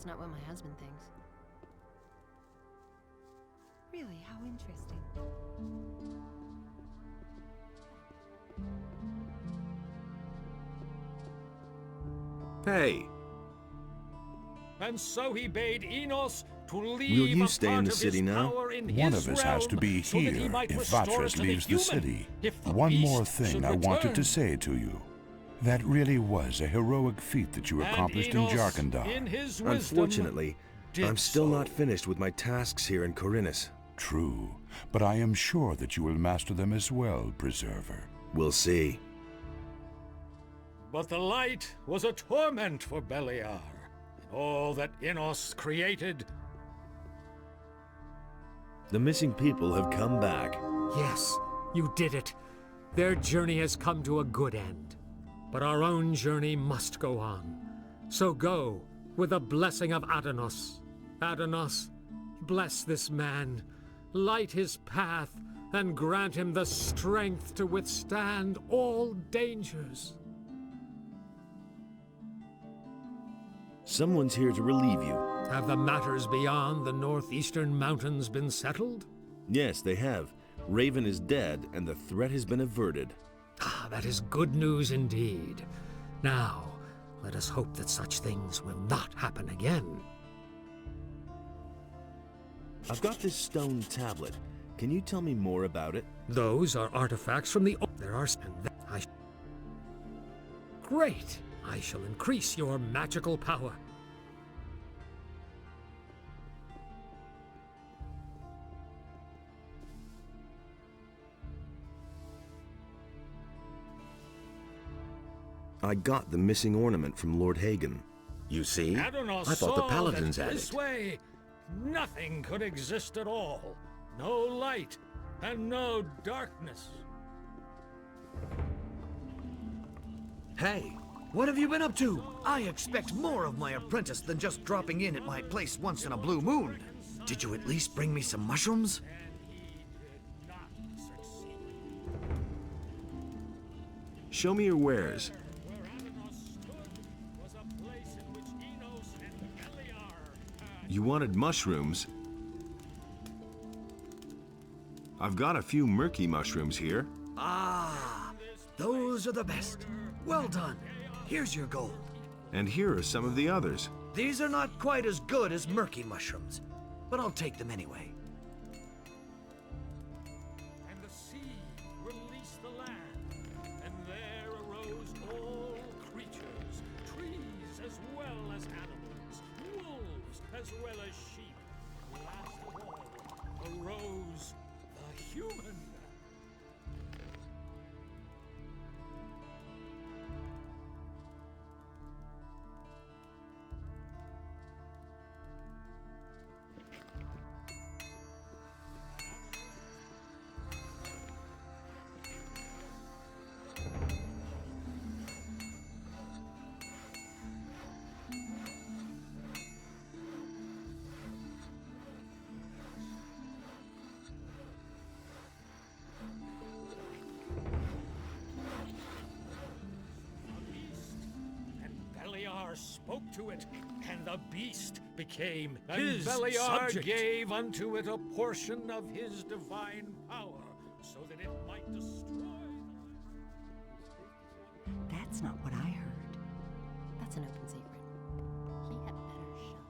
not what my husband thinks. Really, how interesting. Hey! And so he bade Enos to leave Will you a stay part in the of city his now? power in One his of us has to realm, be so that he here might if restore Vatras to the leaves the human, city. if the One more beast thing should I wanted to return. say to you. That really was a heroic feat that you And accomplished in Enos, Jergan. in his wisdom, Unfortunately, did I'm still so. not finished with my tasks here in Khorinis. True, but I am sure that you will master them as well, Preserver. We'll see. But the light was a torment for Beliar, and all that Enos created. The missing people have come back. Yes, you did it. Their journey has come to a good end. But our own journey must go on. So go, with the blessing of Adanos. Adanos, bless this man, light his path, and grant him the strength to withstand all dangers. Someone's here to relieve you. Have the matters beyond the northeastern mountains been settled? Yes, they have. Raven is dead, and the threat has been averted. Ah, that is good news indeed. Now, let us hope that such things will not happen again. I've got this stone tablet. Can you tell me more about it? Those are artifacts from the... There are... Great! I shall increase your magical power. I got the missing ornament from Lord Hagen. You see? Adanos I thought the saw paladins that had this it. way nothing could exist at all. No light and no darkness. Hey, what have you been up to? I expect more of my apprentice than just dropping in at my place once in a blue moon. Did you at least bring me some mushrooms? Show me your wares. Where Adanos stood was a place in which Enos and Beliar had... You wanted mushrooms? I've got a few murky mushrooms here. Ah, those are the best. Well done. Here's your gold. And here are some of the others. These are not quite as good as murky mushrooms, but I'll take them anyway. And the sea released the land, and there arose all creatures, trees as well as animals, wolves as well as sheep. Last of all arose the human. Beliar spoke to it, and the beast became his Beliar subject. gave unto it a portion of his divine power, so that it might destroy That's not what I heard. That's an open secret. He had better shut.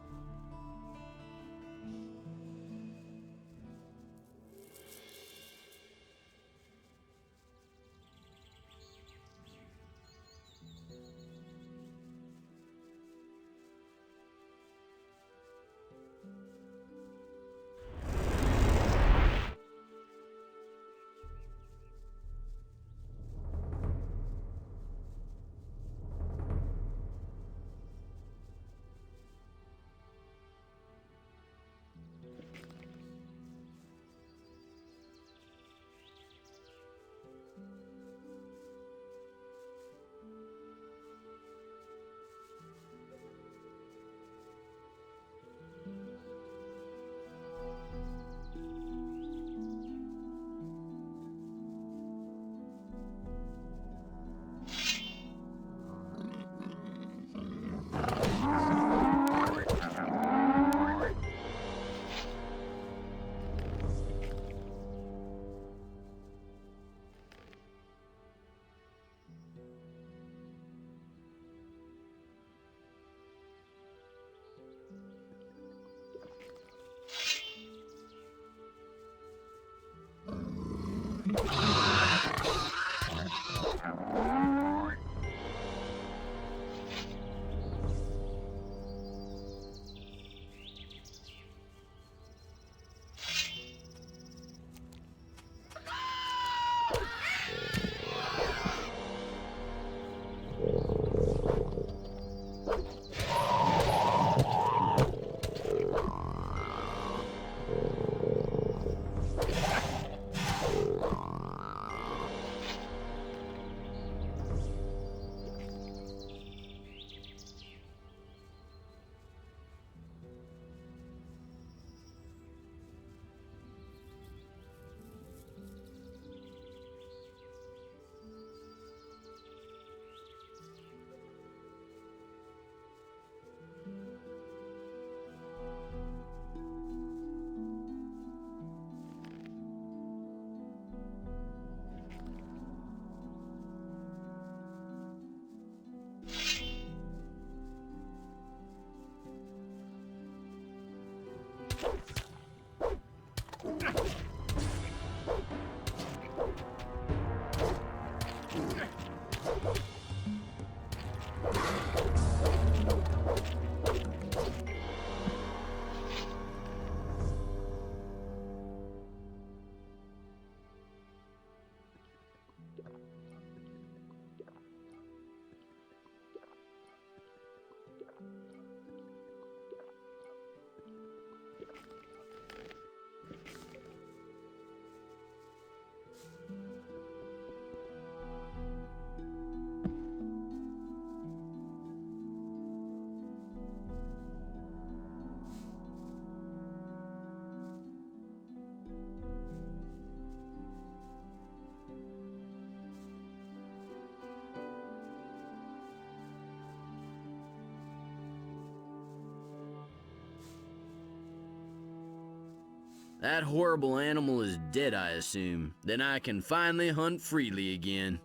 That horrible animal is dead, I assume. Then I can finally hunt freely again.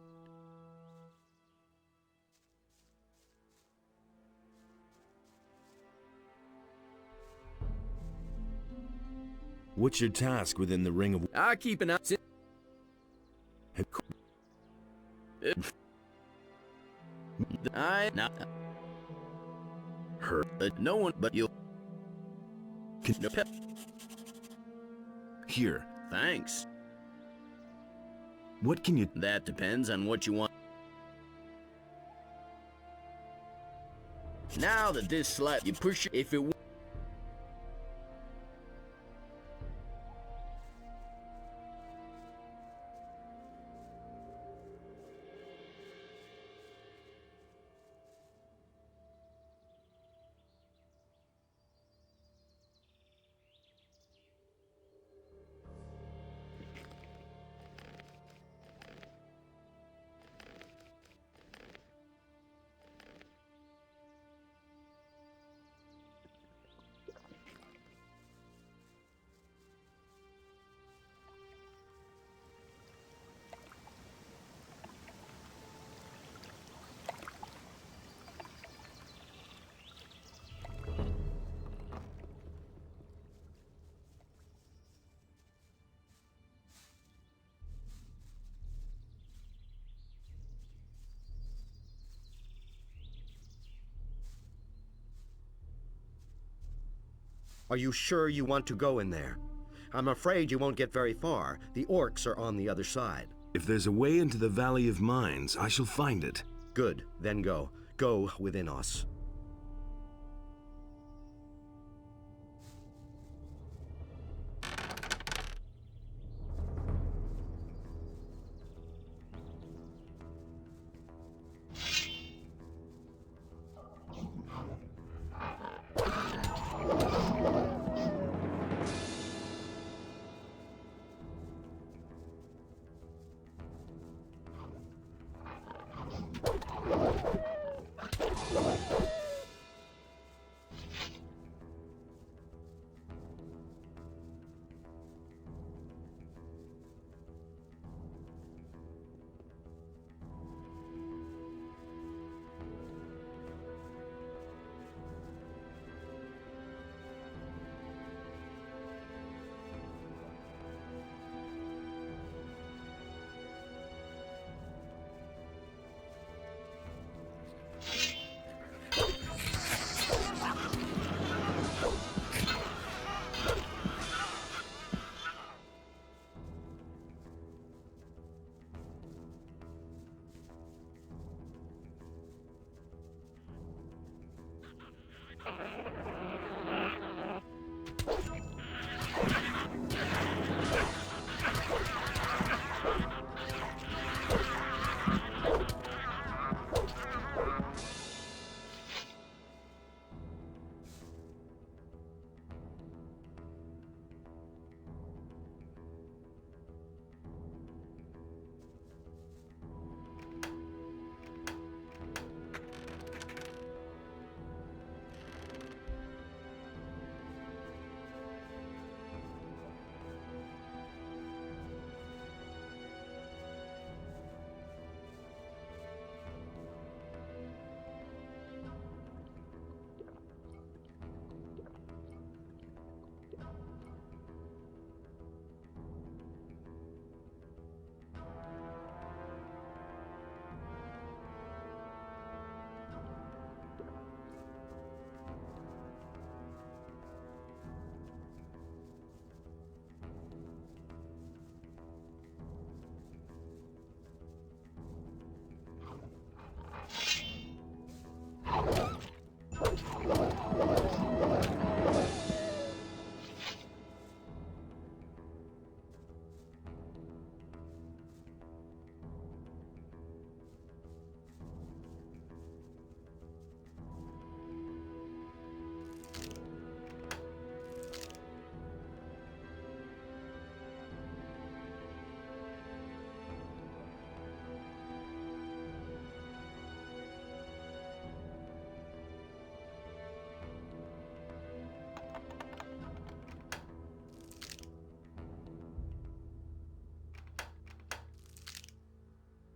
What's your task within the Ring of... I keep an eye... I not hurt no one but you. Here. Thanks. What can you... That depends on what you want. Now that this slap you push it, if it Are you sure you want to go in there? I'm afraid you won't get very far. The orcs are on the other side. If there's a way into the Valley of Mines, I shall find it. Good, then go. Go within us.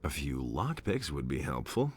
A few lockpicks would be helpful.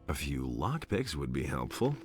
A few lockpicks would be helpful.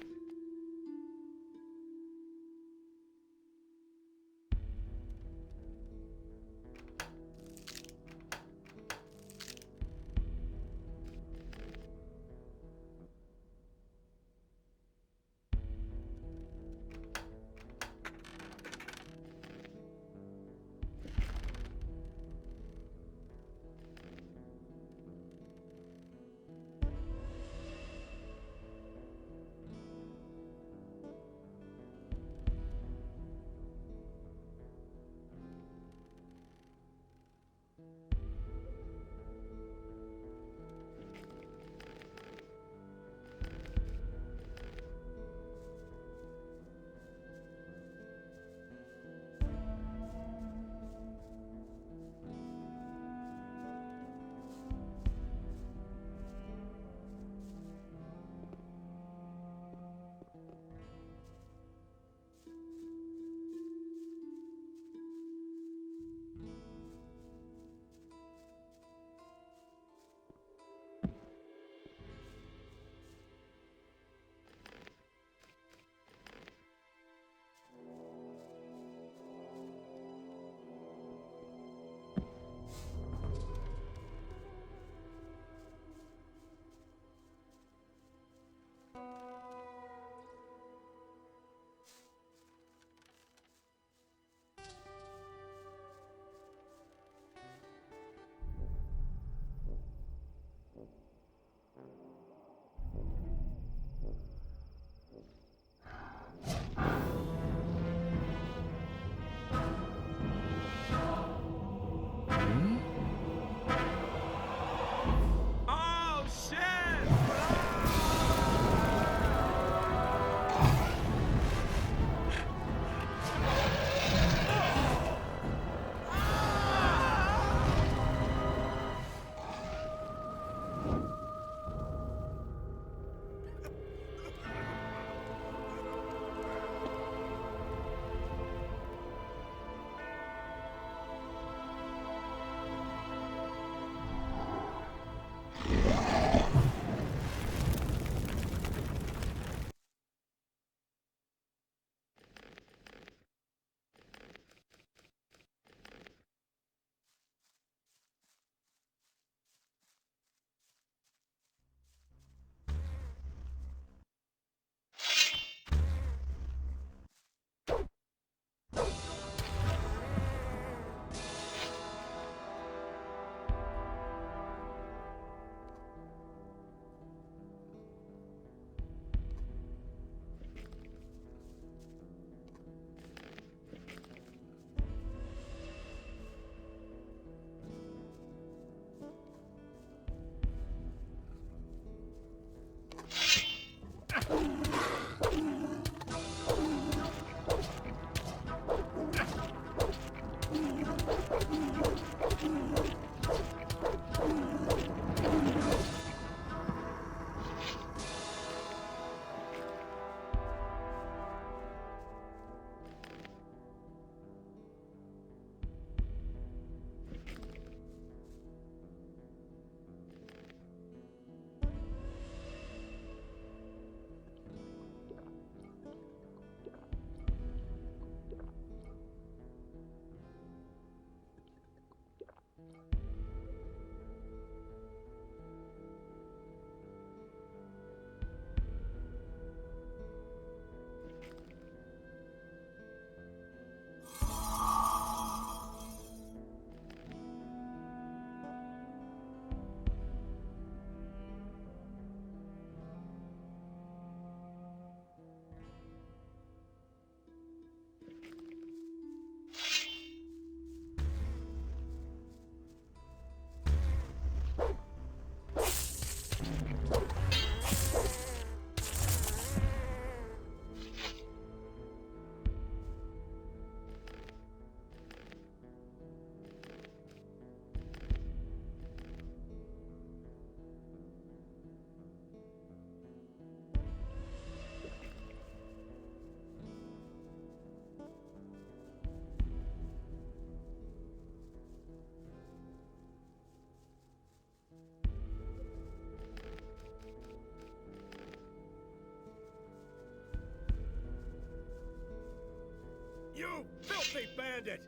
You filthy bandit!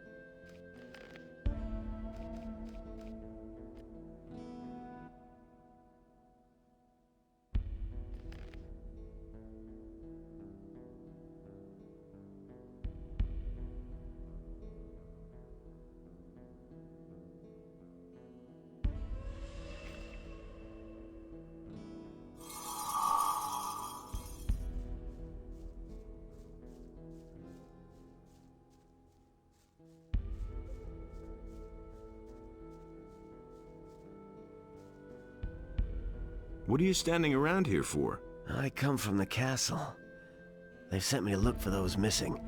What are you standing around here for? I come from the castle. They've sent me to look for those missing,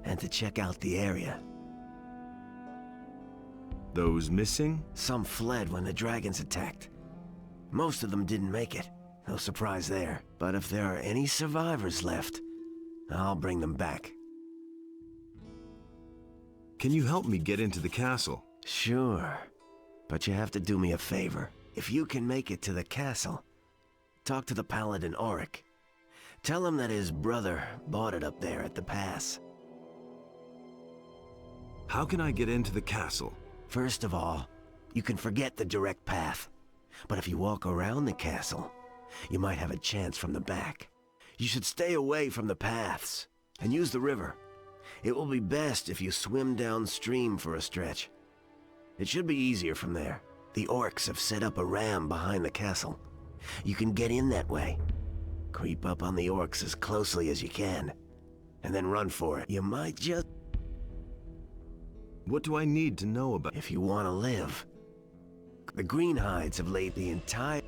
and to check out the area. Those missing? Some fled when the dragons attacked. Most of them didn't make it. No surprise there. But if there are any survivors left, I'll bring them back. Can you help me get into the castle? Sure. But you have to do me a favor. If you can make it to the castle, talk to the paladin Auric. Tell him that his brother bought it up there at the pass. How can I get into the castle? First of all, you can forget the direct path. But if you walk around the castle, you might have a chance from the back. You should stay away from the paths and use the river. It will be best if you swim downstream for a stretch. It should be easier from there. The orcs have set up a ram behind the castle. You can get in that way. Creep up on the orcs as closely as you can, and then run for it. You might just... What do I need to know about... If you want to live. The Greenhides have laid the entire...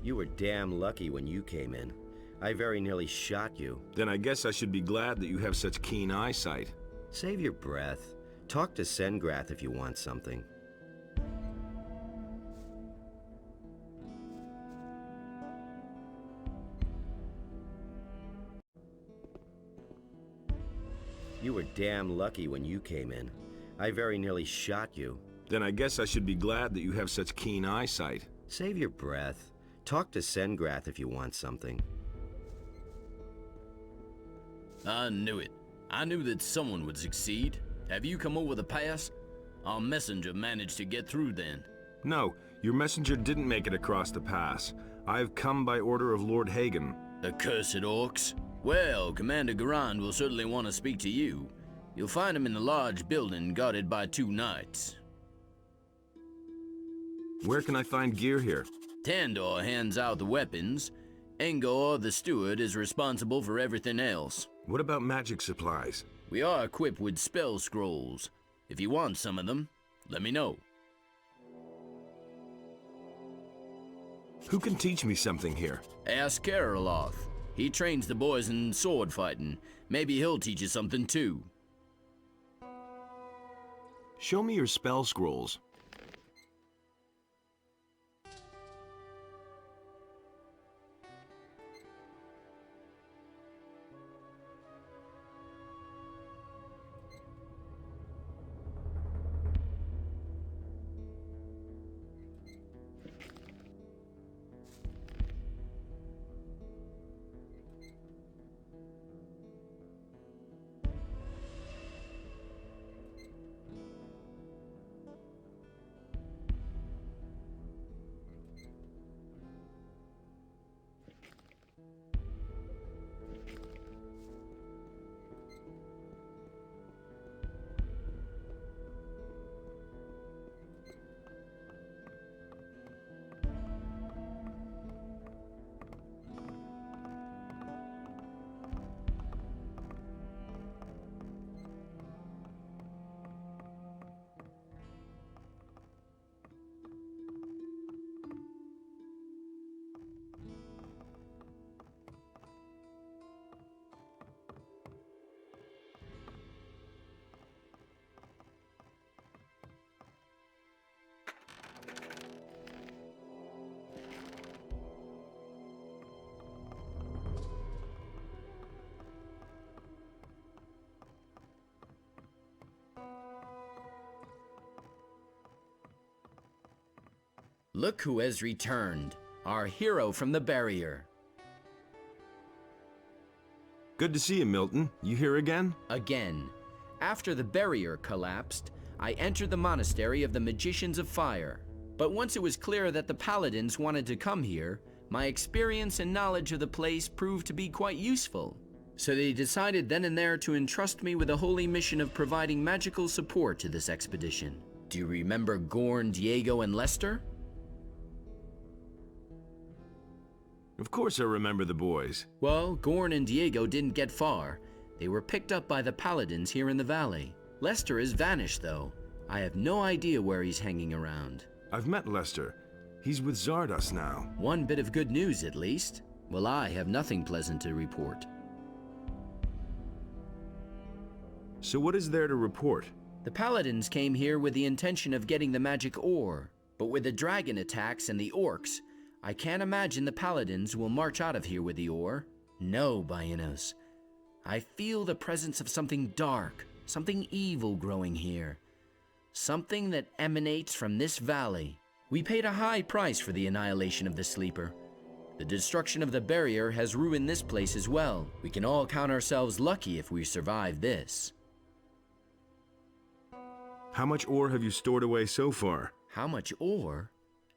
You were damn lucky when you came in. I very nearly shot you. Then I guess I should be glad that you have such keen eyesight. Save your breath. Talk to Sengrath if you want something. You were damn lucky when you came in. I very nearly shot you. Then I guess I should be glad that you have such keen eyesight. Save your breath. Talk to Sengrath if you want something. I knew it. I knew that someone would succeed. Have you come over the pass? Our messenger managed to get through then. No, your messenger didn't make it across the pass. I've come by order of Lord Hagen. The cursed orcs. Well, Commander Garond will certainly want to speak to you. You'll find him in the large building guarded by 2 knights. Where can I find gear here? Tandor hands out the weapons. Engor, the steward, is responsible for everything else. What about magic supplies? We are equipped with spell scrolls. If you want some of them, let me know. Who can teach me something here? Ask Karoloth. He trains the boys in sword fighting. Maybe he'll teach you something too. Show me your spell scrolls. Look who has returned, our hero from the barrier. Good to see you, Milten. You here again? Again. After the barrier collapsed, I entered the monastery of the Magicians of Fire. But once it was clear that the paladins wanted to come here, my experience and knowledge of the place proved to be quite useful. So they decided then and there to entrust me with the holy mission of providing magical support to this expedition. Do you remember Gorn, Diego, and Lester? Of course I remember the boys. Well, Gorn and Diego didn't get far. They were picked up by the paladins here in the valley. Lester has vanished, though. I have no idea where he's hanging around. I've met Lester. He's with Zardos now. One bit of good news, at least. Well, I have nothing pleasant to report. So what is there to report? The paladins came here with the intention of getting the magic ore. But with the dragon attacks and the orcs, I can't imagine the paladins will march out of here with the ore. No, Baianos. I feel the presence of something dark, something evil growing here. Something that emanates from this valley. We paid a high price for the annihilation of the Sleeper. The destruction of the barrier has ruined this place as well. We can all count ourselves lucky if we survive this. How much ore have you stored away so far? How much ore?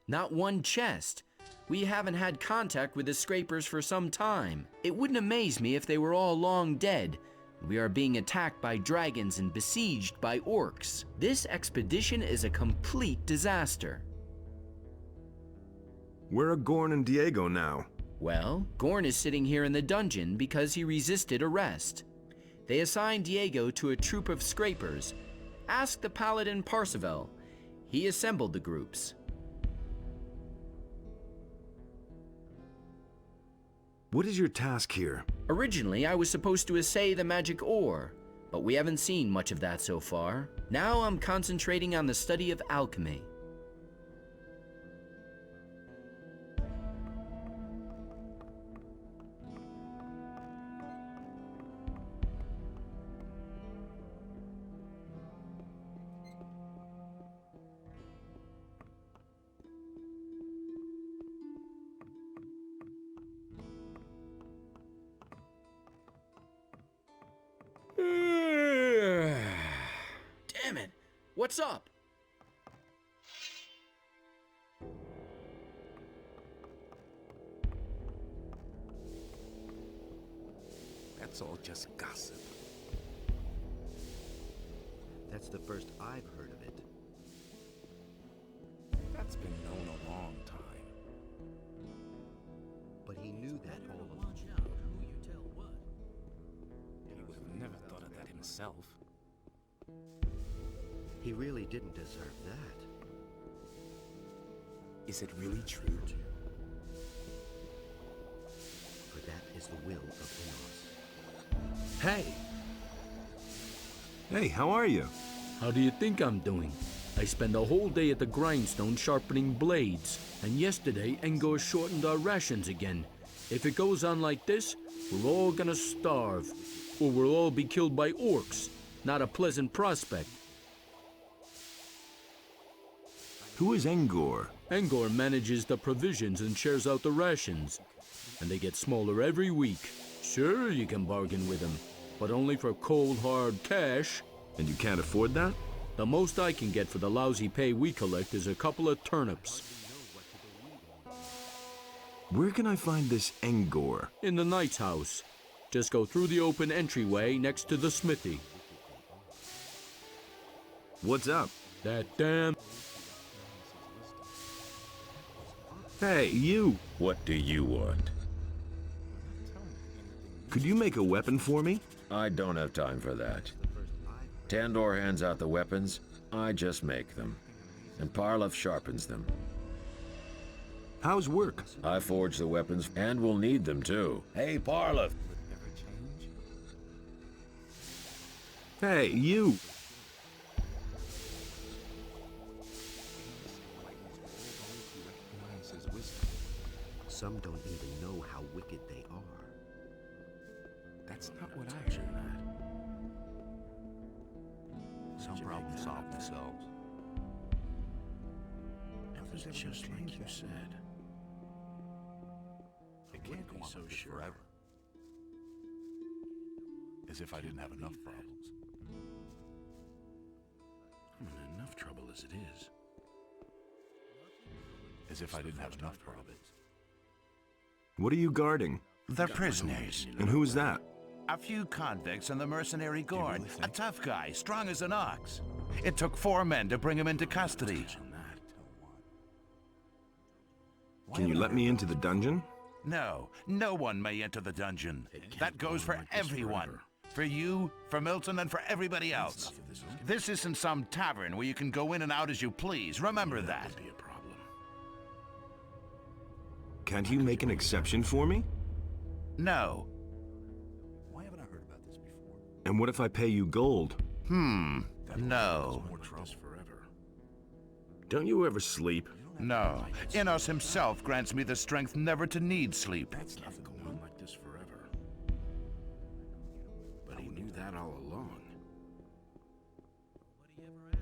Not one chest. We haven't had contact with the scrapers for some time. It wouldn't amaze me if they were all long dead. We are being attacked by dragons and besieged by orcs. This expedition is a complete disaster. Where are Gorn and Diego now? Well, Gorn is sitting here in the dungeon because he resisted arrest. They assigned Diego to a troop of scrapers. Ask the paladin Parseval. He assembled the groups. What is your task here? Originally, I was supposed to assay the magic ore, but we haven't seen much of that so far. Now I'm concentrating on the study of alchemy. Damn it! What's up? That's all just gossip. That's the first I've heard of it. That's been known a long time. But he knew that all along. He would have never thought of that himself. He really didn't deserve that. Is it really true? For that is the will of Enos. Hey! Hey, how are you? How do you think I'm doing? I spend a whole day at the grindstone sharpening blades, and yesterday Engor shortened our rations again. If it goes on like this, we're all gonna starve, or we'll all be killed by orcs. Not a pleasant prospect. Who is Engor? Engor manages the provisions and shares out the rations, and they get smaller every week. Sure, you can bargain with him, but only for cold, hard cash. And you can't afford that? The most I can get for the lousy pay we collect is a couple of turnips. Where can I find this Engor? In the knight's house. Just go through the open entryway next to the smithy. What's up? That damn... Hey, you! What do you want? Could you make a weapon for me? I don't have time for that. Tandor hands out the weapons, I just make them. And Parlov sharpens them. How's work? I forge the weapons, and we'll need them too. Hey, Parlov! Hey, you! Some don't even know how wicked they are. That's not what I heard. Some problems solve themselves. It was just like you said. It can't be so sure. Forever. As if I didn't have enough problems. I'm in enough trouble as it is. As if I didn't have enough problems. What are you guarding? They're prisoners. And who is that? A few convicts and the mercenary Garond. A tough guy, strong as an ox. It took 4 men to bring him into custody. Can you let me into the dungeon? No, no one may enter the dungeon. That goes for everyone. For you, for Milten, and for everybody else. This isn't some tavern where you can go in and out as you please. Remember that. Can't you make an exception for me? No. Why haven't I heard about this before? And what if I pay you gold? No. Don't you ever sleep? No. Enos himself grants me the strength never to need sleep. That's not going on like this forever. But he knew that all along.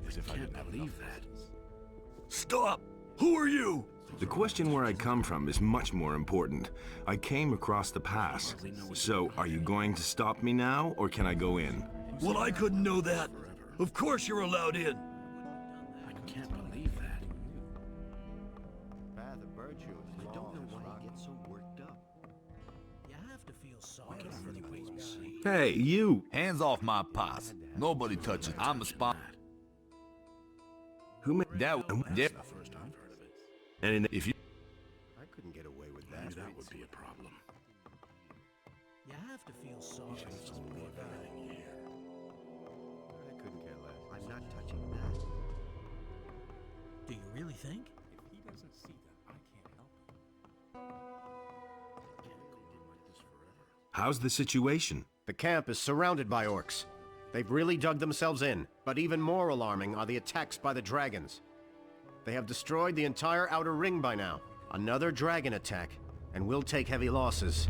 As if I didn't have believe enough. that. Stop! Who are you? The question where I come from is much more important. I came across the pass. So, are you going to stop me now, or can I go in? Well, I couldn't know that. Of course you're allowed in. I can't believe that. Path of virtue is I don't know why he gets so worked up. You have to feel sorry for the guys. Hey, you! Hands off my pass. Nobody touches it. I'm the spot. Who made that? And if you... I couldn't get away with that. That would be a problem. You have to feel sorry. I couldn't care less. I'm not touching that. Do you really think? If he doesn't see that, I can't help it. How's the situation? The camp is surrounded by orcs. They've really dug themselves in, but even more alarming are the attacks by the dragons. They have destroyed the entire outer ring by now. Another dragon attack, and we'll take heavy losses.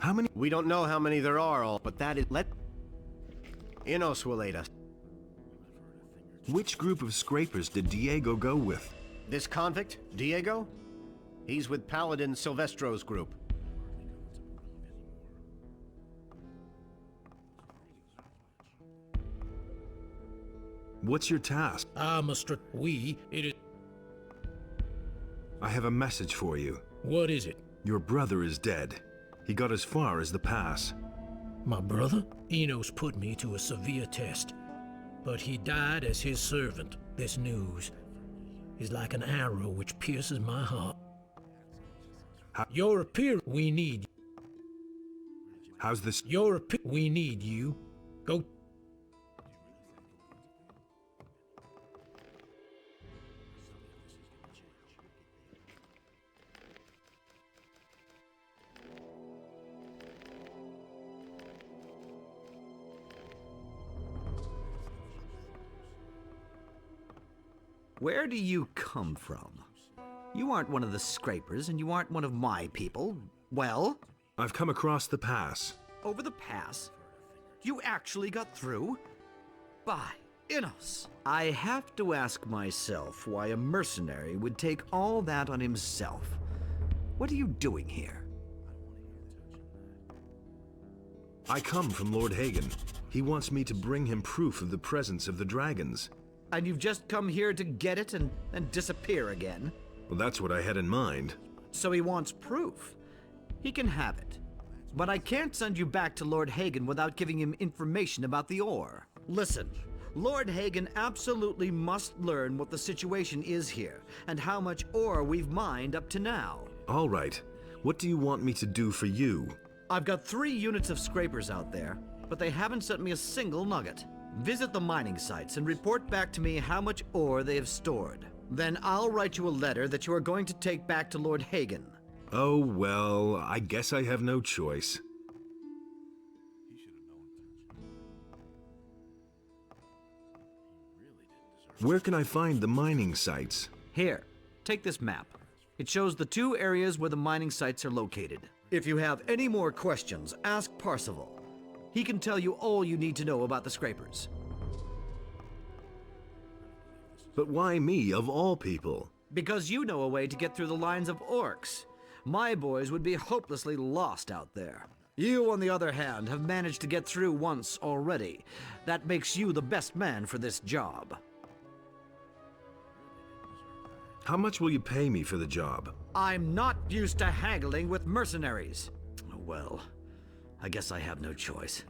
How many? We don't know how many there are all, but that is... Inos will aid us. Which group of scrapers did Diego go with? This convict, Diego? He's with Paladin Silvestro's group. What's your task? It is... I have a message for you. What is it? Your brother is dead. He got as far as the pass. My brother? Enos put me to a severe test, but he died as his servant. This news is like an arrow which pierces my heart. Your appearance, we need. How's this? We need you. Go. Where do you come from? You aren't one of the scrapers, and you aren't one of my people. Well? I've come across the pass. Over the pass? You actually got through? By Inos. I have to ask myself why a mercenary would take all that on himself. What are you doing here? I come from Lord Hagen. He wants me to bring him proof of the presence of the dragons. And you've just come here to get it and disappear again? Well, that's what I had in mind. So he wants proof. He can have it. But I can't send you back to Lord Hagen without giving him information about the ore. Listen, Lord Hagen absolutely must learn what the situation is here, and how much ore we've mined up to now. All right. What do you want me to do for you? I've got 3 units of scrapers out there, but they haven't sent me a single nugget. Visit the mining sites and report back to me how much ore they have stored. Then I'll write you a letter that you are going to take back to Lord Hagen. Oh, well, I guess I have no choice. Where can I find the mining sites? Here, take this map. It shows the 2 areas where the mining sites are located. If you have any more questions, ask Parzival. He can tell you all you need to know about the scrapers. But why me, of all people? Because you know a way to get through the lines of orcs. My boys would be hopelessly lost out there. You, on the other hand, have managed to get through once already. That makes you the best man for this job. How much will you pay me for the job? I'm not used to haggling with mercenaries. Well, I guess I have no choice.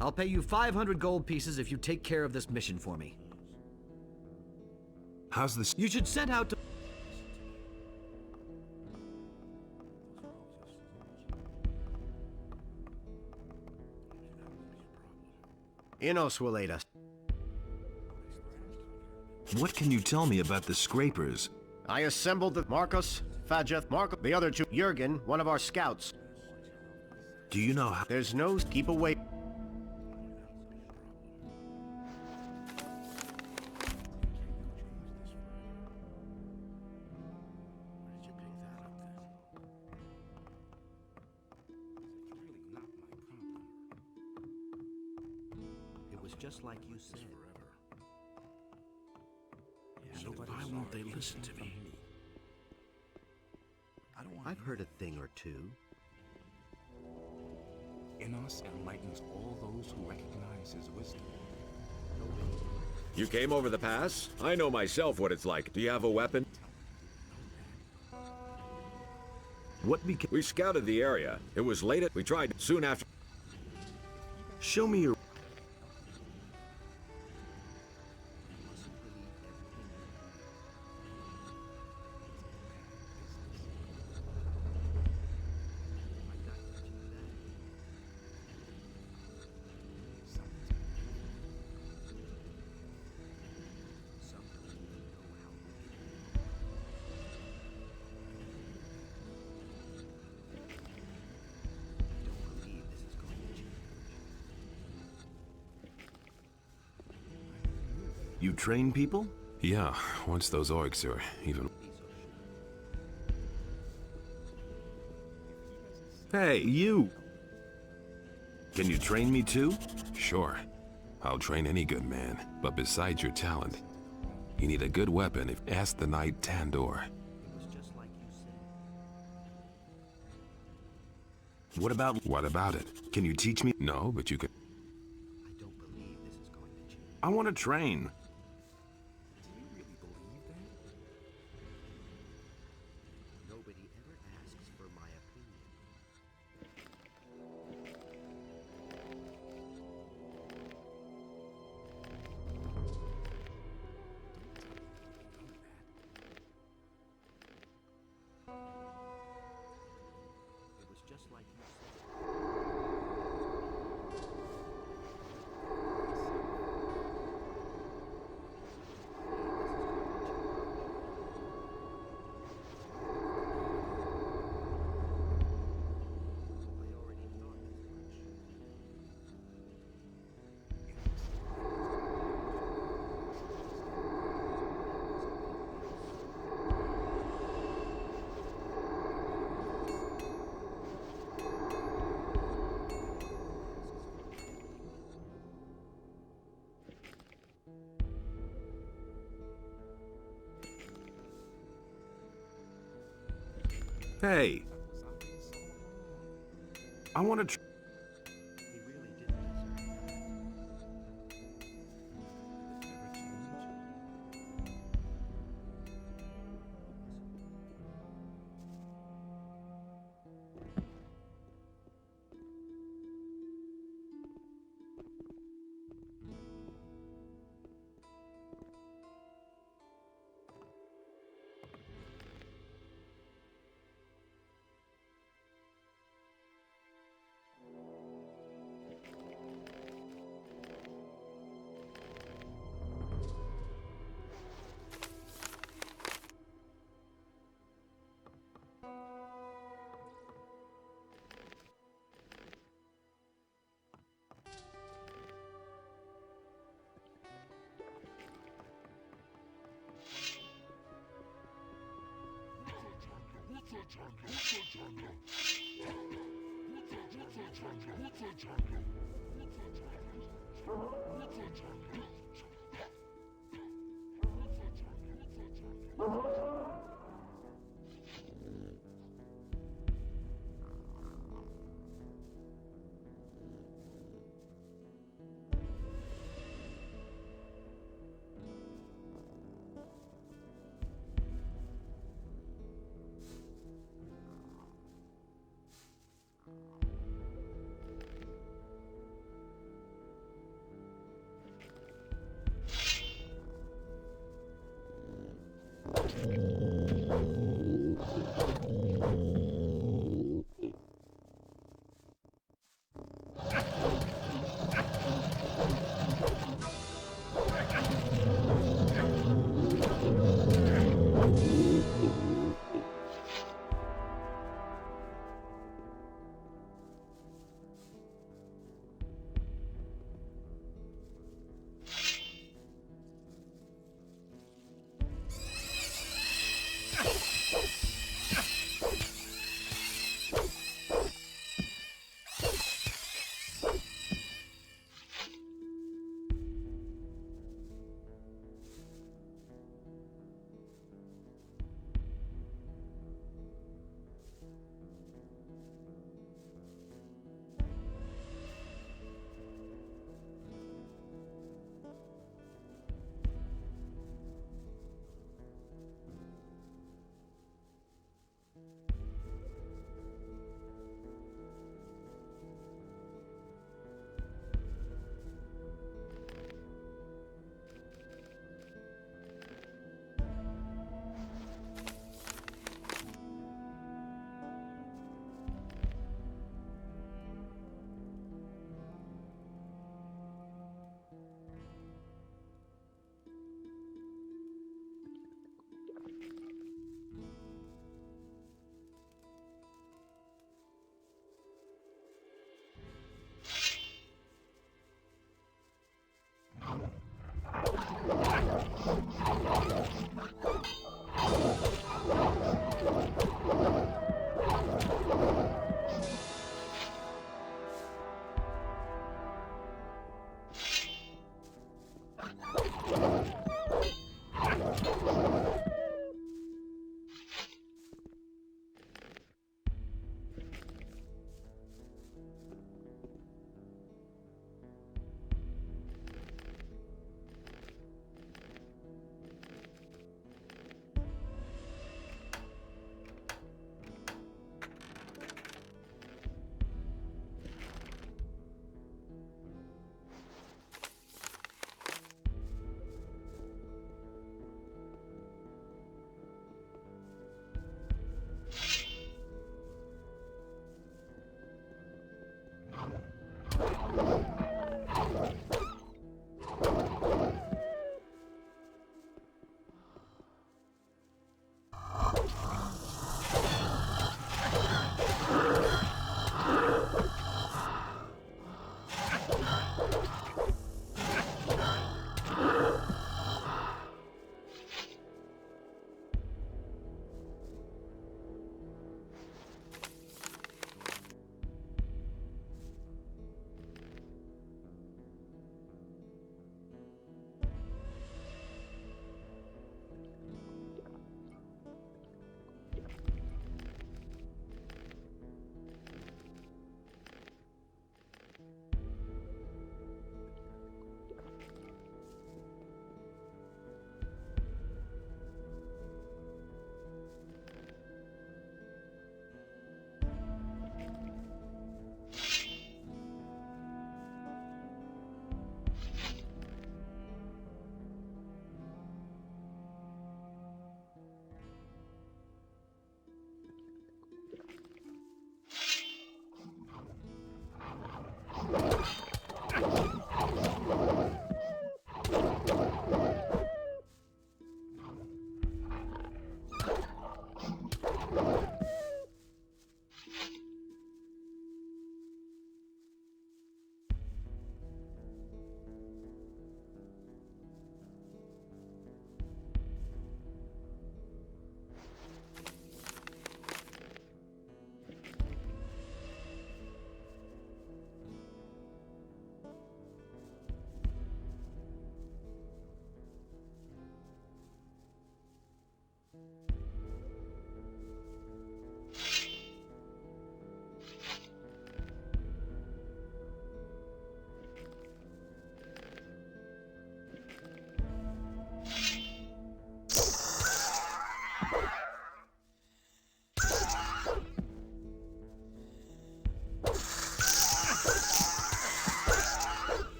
I'll pay you 500 gold pieces if you take care of this mission for me. How's this? You should set out to... Inos will aid us. What can you tell me about the scrapers? I assembled the Marcos, Fajeth, Marco, the other 2, Jergan, one of our scouts. Do you know how? There's no keep away. It was just like you said. So why won't they listen to me? I've heard a thing or two. Inos enlightens all those who recognize his wisdom. You came over the pass? I know myself what it's like. Do you have a weapon? We scouted the area. It was late. We tried soon after. Show me your... You train people? Yeah, once those orcs are even... Hey, you! Can you train me too? Sure. I'll train any good man, but besides your talent, you need a good weapon. Ask the knight Tandor. What about it? Can you teach me? No, but you could... I want to train. Hey. I want to...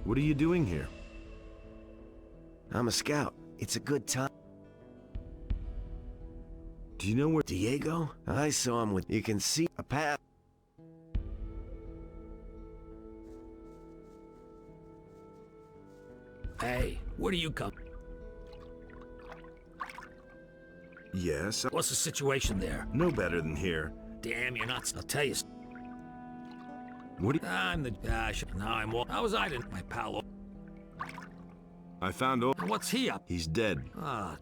What are you doing here? I'm a scout. It's a good time. Do you know where Diego? I saw him with... You can see a path. Hey, where do you come? Yes. What's the situation there? No better than here. Damn, you're nuts. I'll tell you. What do you... I'm the... now I'm... How was I didn't... My pal... I found... What's he up? He's dead. Ah,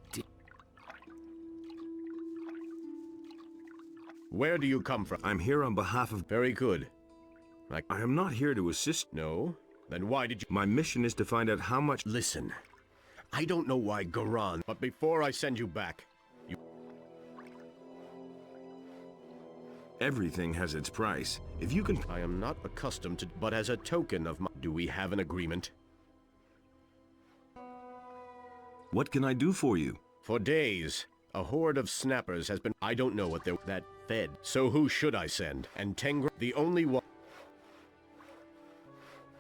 Where do you come from? I'm here on behalf of... Very good. I am not here to assist... No? Then why did you... My mission is to find out how much... Listen. I don't know why Garond, but before I send you back, you... Everything has its price. If you can... I am not accustomed to... But as a token of my... Do we have an agreement? What can I do for you? For days, a horde of snappers has been... I don't know what they're... That fed. So who should I send? And Tengra... The only one...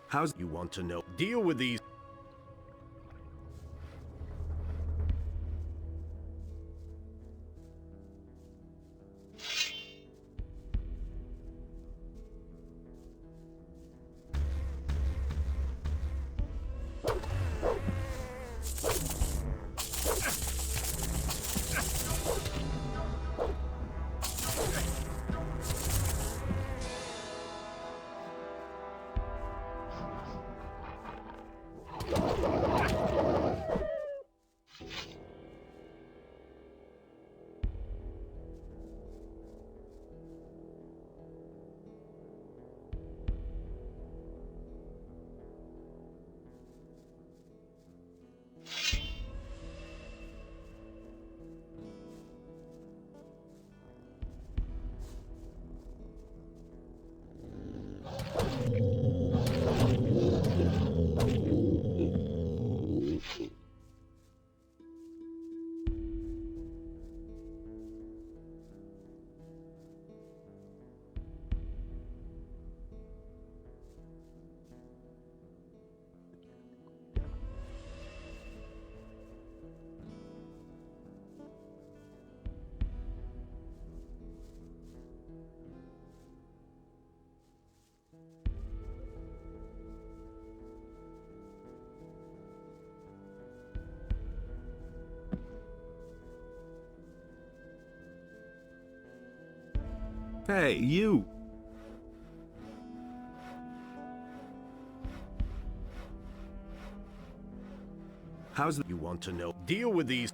How's... You want to know? Deal with these... Hey, you! How's the... You want to know? Deal with these...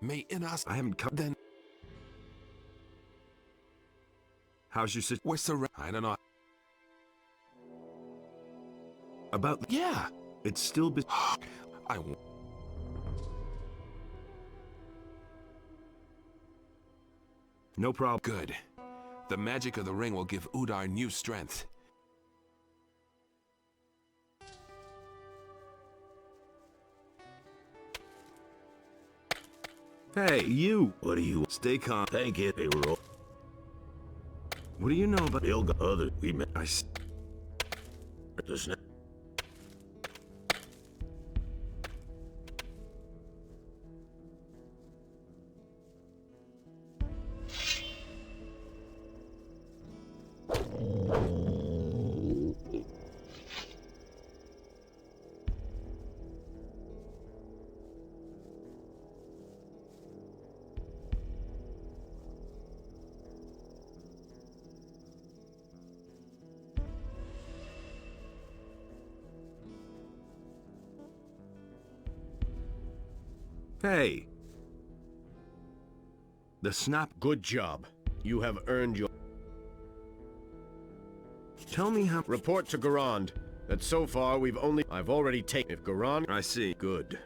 May in us... I haven't come... Then... How's your sister? Where's the... I don't know. About... Yeah! It's still... I won't... No problem. Good. The magic of the ring will give Udar new strength. Hey, you! What do you... Stay calm. Thank you, payroll. What do you know about... Ilga other... We met... The snap... Hey! The snap... Good job. You have earned your... Tell me how... Report to Garond that so far we've only... I've already taken... If Garond... I see. Good.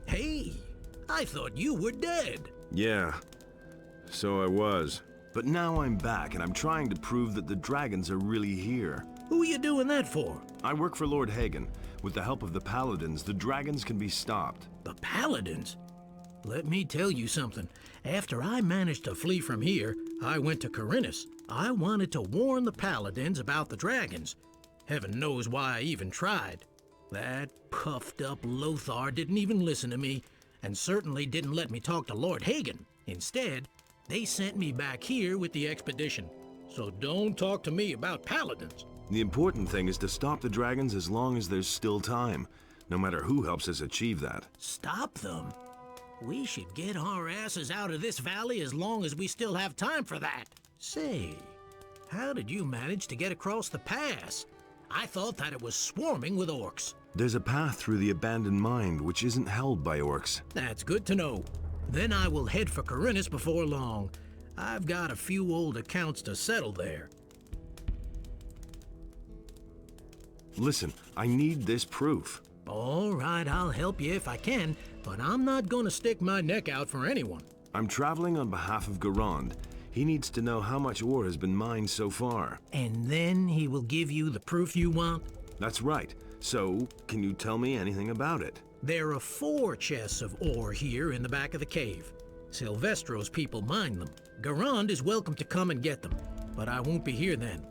Hey, I thought you were dead. Yeah, so I was. But now I'm back, and I'm trying to prove that the dragons are really here. Who are you doing that for? I work for Lord Hagen. With the help of the Paladins, the dragons can be stopped. The Paladins? Let me tell you something. After I managed to flee from here, I went to Khorinis. I wanted to warn the Paladins about the dragons. Heaven knows why I even tried. That puffed-up Lothar didn't even listen to me, and certainly didn't let me talk to Lord Hagen. Instead, they sent me back here with the expedition. So don't talk to me about Paladins. The important thing is to stop the dragons as long as there's still time, no matter who helps us achieve that. Stop them? We should get our asses out of this valley as long as we still have time for that. Say, how did you manage to get across the pass? I thought that it was swarming with orcs. There's a path through the abandoned mine which isn't held by orcs. That's good to know. Then I will head for Khorinis before long. I've got a few old accounts to settle there. Listen, I need this proof. All right, I'll help you if I can, but I'm not going to stick my neck out for anyone. I'm traveling on behalf of Garond. He needs to know how much ore has been mined so far. And then he will give you the proof you want? That's right. So, can you tell me anything about it? There are 4 chests of ore here in the back of the cave. Silvestro's people mine them. Garond is welcome to come and get them, but I won't be here then.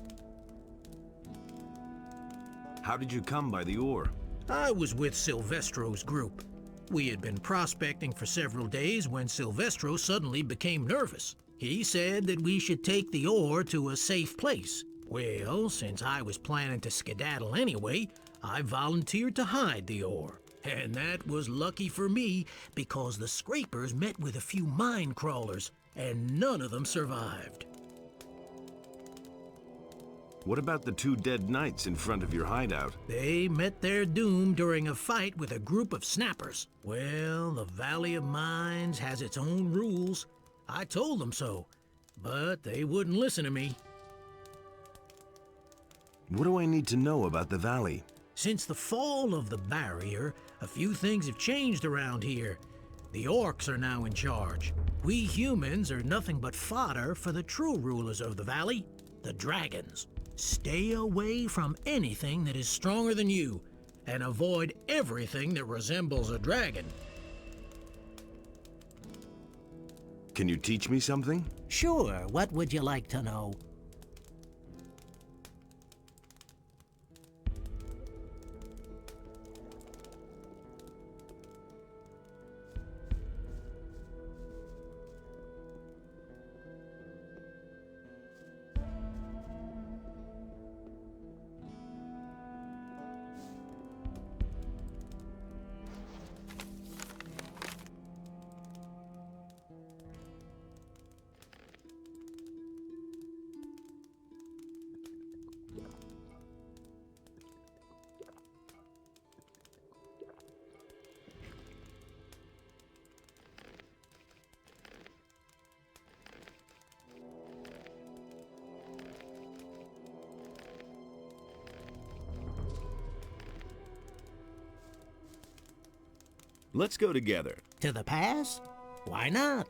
How did you come by the ore? I was with Silvestro's group. We had been prospecting for several days when Silvestro suddenly became nervous. He said that we should take the ore to a safe place. Well, since I was planning to skedaddle anyway, I volunteered to hide the ore. And that was lucky for me, because the scrapers met with a few mine crawlers, and none of them survived. What about the 2 dead knights in front of your hideout? They met their doom during a fight with a group of snappers. Well, the Valley of Mines has its own rules. I told them so, but they wouldn't listen to me. What do I need to know about the valley? Since the fall of the barrier, a few things have changed around here. The orcs are now in charge. We humans are nothing but fodder for the true rulers of the valley, the dragons. Stay away from anything that is stronger than you, and avoid everything that resembles a dragon. Can you teach me something? Sure, what would you like to know? Let's go together. To the pass? Why not?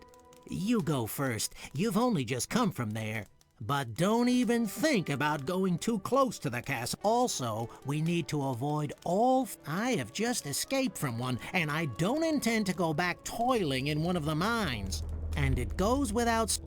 You go first. You've only just come from there. But don't even think about going too close to the castle. Also, we need to avoid all... I have just escaped from one, and I don't intend to go back toiling in one of the mines. And it goes without...